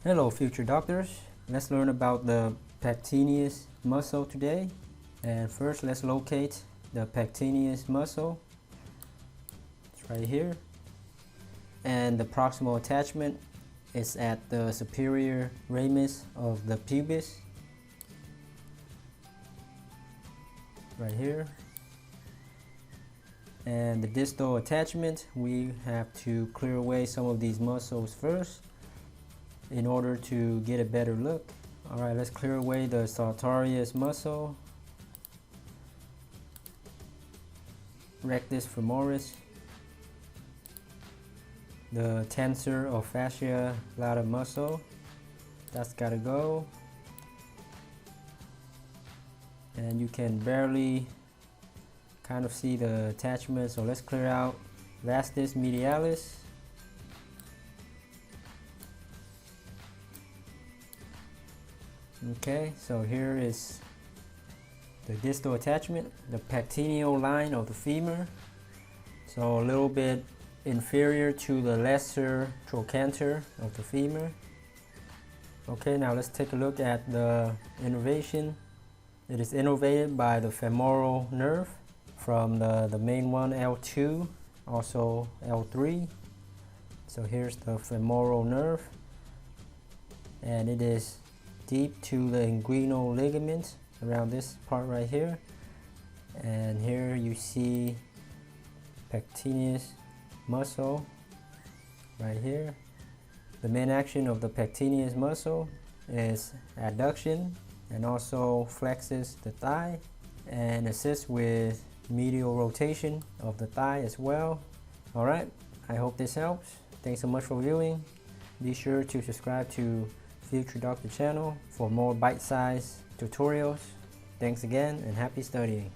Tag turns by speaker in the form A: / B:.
A: Hello future doctors, let's learn about the Pectineus muscle today. And first let's locate the Pectineus muscle. It's right here. And the proximal attachment is at the superior ramus of the pubis. Right here. And the distal attachment, we have to clear away some of these muscles first in order to get a better look. Alright, let's clear away the sartorius muscle, rectus femoris, the tensor or fascia lata muscle, that's gotta go. And you can barely kind of see the attachment, so let's clear out vastus medialis. Okay, so here is the distal attachment, the pectineal line of the femur. So a little bit inferior to the lesser trochanter of the femur. Okay, now let's take a look at the innervation. It is innervated by the femoral nerve from the main one, L2, also L3. So here's the femoral nerve, and it is deep to the inguinal ligament around this part right here. And here you see Pectineus muscle right here. The main action of the Pectineus muscle is adduction, and also flexes the thigh and assists with medial rotation of the thigh as well. Alright, I hope this helps. Thanks so much for viewing. Be sure to subscribe to Future Doctor channel for more bite-sized tutorials. Thanks again and happy studying.